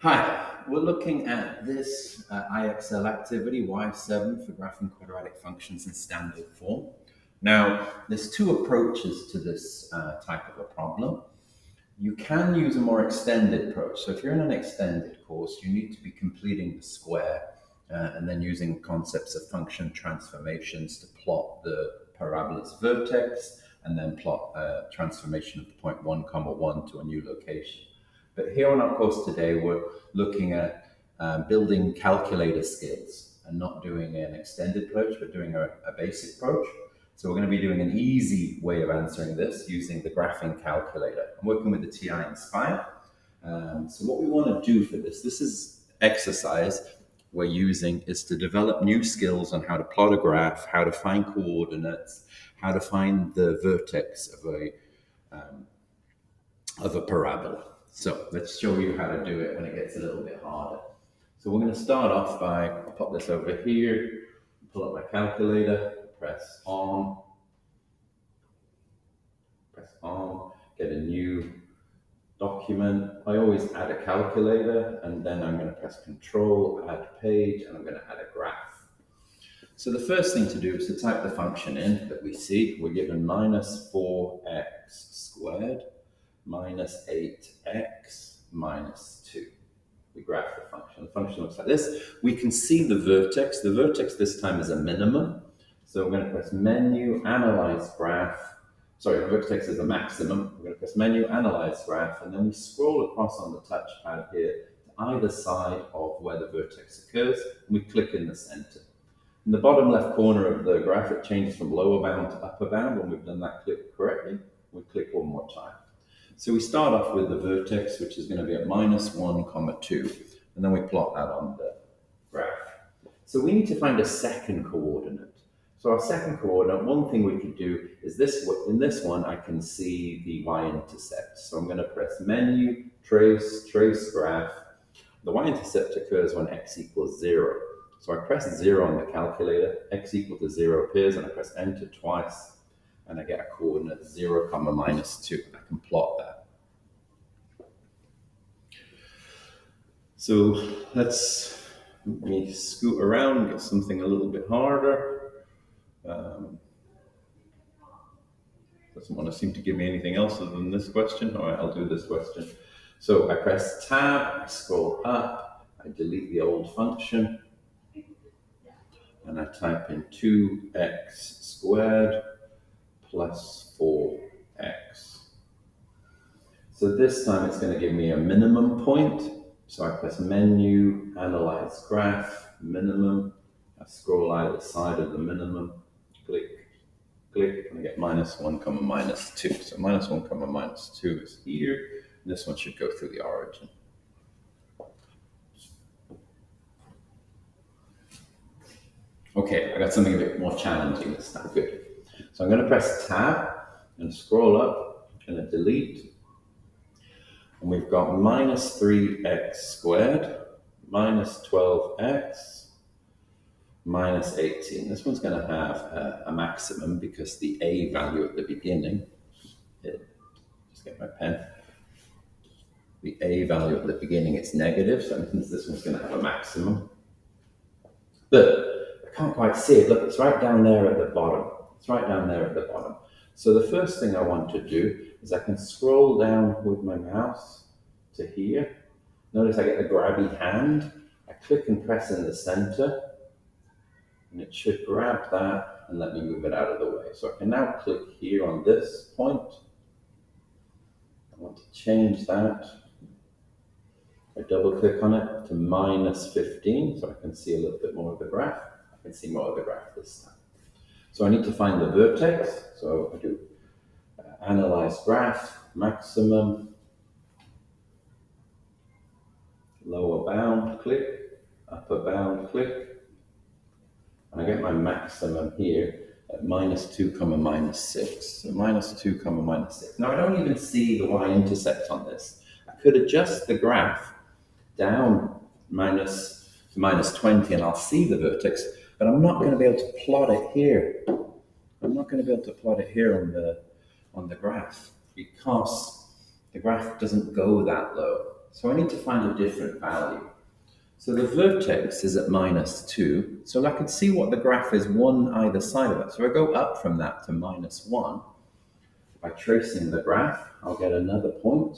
Hi, we're looking at this IXL activity, Y7 for graphing quadratic functions in standard form. Now, there's two approaches to this type of a problem. You can use a more extended approach. So if you're in an extended course, you need to be completing the square and then using concepts of function transformations to plot the parabola's vertex and then plot a transformation of the point 1, 1 to a new location. But here on our course today, we're looking at building calculator skills and not doing an extended approach, but doing a basic approach. So we're going to be doing an easy way of answering this using the graphing calculator. I'm working with the TI Inspire. So what we want to do for this is exercise we're using is to develop new skills on how to plot a graph, how to find coordinates, how to find the vertex of a parabola. So let's show you how to do it when it gets a little bit harder. So we're going to start off by, I'll pop this over here, pull up my calculator, press on, get a new document. I always add a calculator and then I'm going to press Control, add page, and I'm going to add a graph. So the first thing to do is to type the function in that we see. We're given minus 4x squared minus 8x minus 2. We graph the function. The function looks like this. We can see the vertex. The vertex this time is a minimum. So we're going to press Menu, Analyze Graph. Sorry, the vertex is a maximum. We're going to press Menu, Analyze Graph, and then we scroll across on the touchpad here to either side of where the vertex occurs, and we click in the center. In the bottom left corner of the graph, it changes from lower bound to upper bound. When we've done that click correctly, we click one more time. So we start off with the vertex, which is going to be at minus 1, 2, and then we plot that on the graph. So we need to find a second coordinate. So our second coordinate, one thing we could do is this. In this one, I can see the y-intercept. So I'm going to press Menu, Trace Graph. The y-intercept occurs when x equals 0. So I press 0 on the calculator, x equal to 0 appears, and I press Enter twice, and I get a coordinate 0, minus 2. I can plot that. So let me scoot around, get something a little bit harder. Doesn't want to seem to give me anything else other than this question. All right, I'll do this question. So I press Tab, I scroll up, I delete the old function, and I type in 2x squared plus 4x. So this time it's going to give me a minimum point. So I press Menu, Analyze Graph, Minimum. I scroll either side of the minimum, click, and I get minus 1, minus 2. So minus 1, minus 2 is here. And this one should go through the origin. Okay, I got something a bit more challenging this time. Good. So I'm going to press Tab and scroll up. I'm going to delete. And we've got minus 3x squared minus 12x minus 18. This one's going to have a maximum because the a value at the beginning, just get my pen, the a value at the beginning is negative, so that means this one's going to have a maximum. But I can't quite see it. Look, it's right down there at the bottom. So the first thing I want to do is I can scroll down with my mouse to here. Notice I get the grabby hand. I click and press in the center, and it should grab that and let me move it out of the way. So I can now click here on this point. I want to change that. I double click on it to minus 15, so I can see a little bit more of the graph. I can see more of the graph this time. So I need to find the vertex. So I do Analyze Graph, Maximum, lower bound, click, upper bound, click. And I get my maximum here at minus 2, minus 6. So minus 2, minus 6. Now I don't even see the y-intercept on this. I could adjust the graph down to minus 20 and I'll see the vertex, but I'm not going to be able to plot it here. I'm not going to be able to plot it here on the graph because the graph doesn't go that low. So I need to find a different value. So the vertex is at -2. So I can see what the graph is one either side of it. So I go up from that to -1. By tracing the graph, I'll get another point,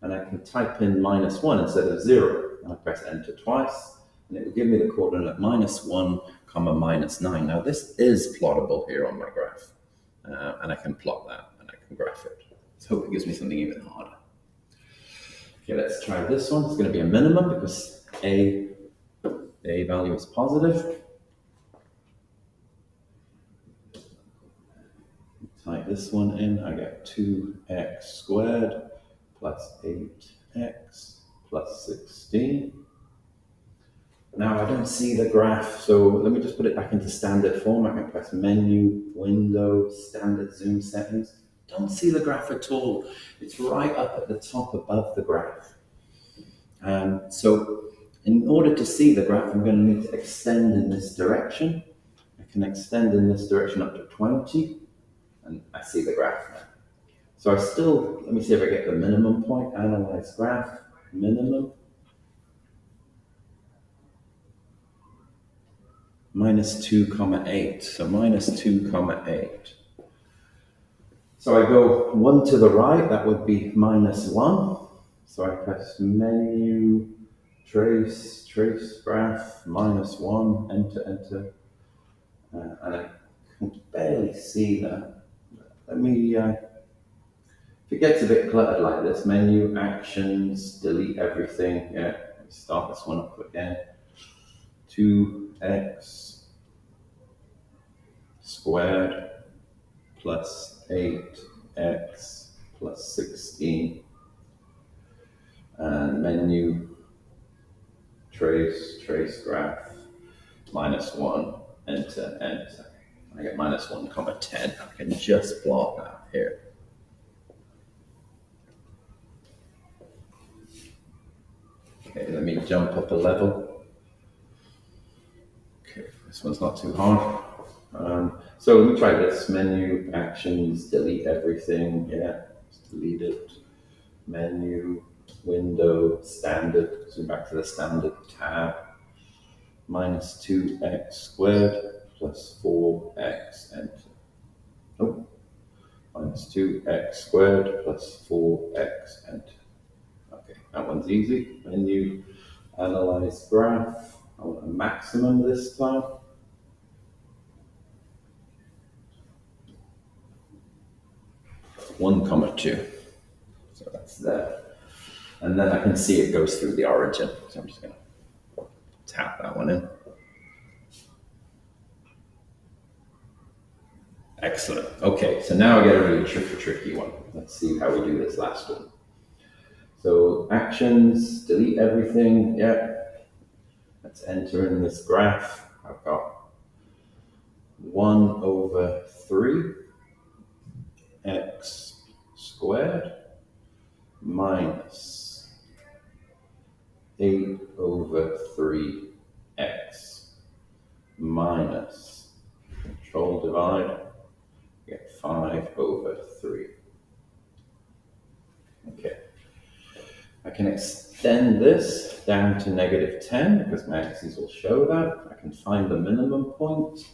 and I can type in -1 instead of 0. And I press enter twice, and it will give me the coordinate -1, -9. Now this is plottable here on my graph, and I can plot that, and I can graph it. Let's hope it gives me something even harder. Okay, let's try this one. It's going to be a minimum because the A value is positive. Type this one in, I get 2x squared plus 8x plus 16. Now I don't see the graph, so let me just put it back into standard form. I can press menu, window, standard zoom settings. Don't see the graph at all. It's right up at the top above the graph. So in order to see the graph, I'm going to need to extend in this direction. I can extend in this direction up to 20, and I see the graph now. So let me see if I get the minimum point. Analyze graph, minimum. -2, 8. So -2, 8. So I go 1 to the right, that would be -1. So I press menu, trace graph, -1, enter. And I can barely see that. Let me, if it gets a bit cluttered like this, menu, actions, delete everything. Yeah, start this one up again. 2x squared plus 8x plus 16. And menu, trace graph, -1, enter. I get -1, 10. I can just plot that here. Okay, let me jump up a level. Okay, this one's not too hard. So let me try this. Menu, actions, delete everything. Yeah, just delete it. Menu, window, standard. Zoom back to the standard tab. -2x squared plus 4x, enter. Oh, -2x squared plus 4x, enter. Okay, that one's easy. Menu, analyze graph. I want a maximum this time. One, 2. So that's there. And then I can see it goes through the origin. So I'm just going to tap that one in. Excellent. Okay, so now I get a really tricky one. Let's see how we do this last one. So actions, delete everything. Yeah. Let's enter in this graph. I've got 1/3 x squared minus 8/3 x minus, control divide, get 5/3. Okay. I can extend this down to -10 because my axes will show that. I can find the minimum point.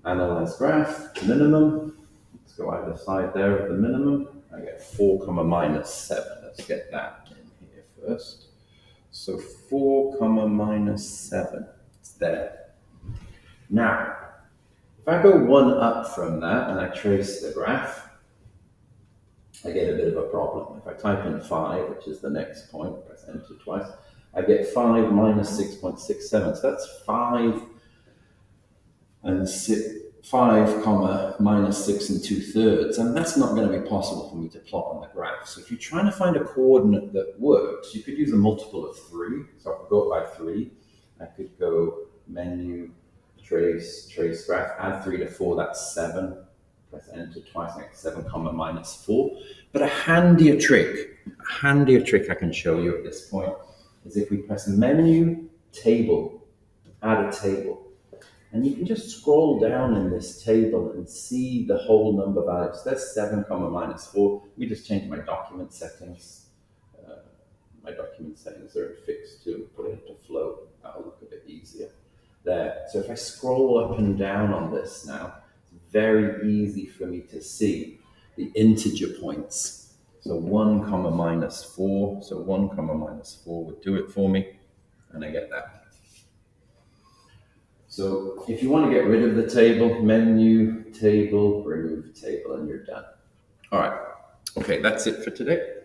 Analyze graph, minimum. Let's go either side there of the minimum. I get 4, -7. Let's get that in here first. So 4, -7. It's there. Now, if I go 1 up from that and I trace the graph, I get a bit of a problem. If I type in 5, which is the next point, press enter twice, I get 5 -6.67. So that's 5 and 5, -6 2/3. And that's not going to be possible for me to plot on the graph. So if you're trying to find a coordinate that works, you could use a multiple of 3. So I could go by 3. I could go menu, trace graph, add 3 to 4, that's 7. Press enter twice, I get 7, -4. But a handier trick I can show you at this point is if we press menu, table, add a table. And you can just scroll down in this table and see the whole number values. There's 7, -4. Let me just change my document settings. document settings are fixed to, put it into float. That'll look a bit easier there. So if I scroll up and down on this now, it's very easy for me to see the integer points. So 1 comma minus 4. So 1 comma minus 4 would do it for me, and I get that. So if you want to get rid of the table, menu, table, remove table, and you're done. All right. Okay, that's it for today.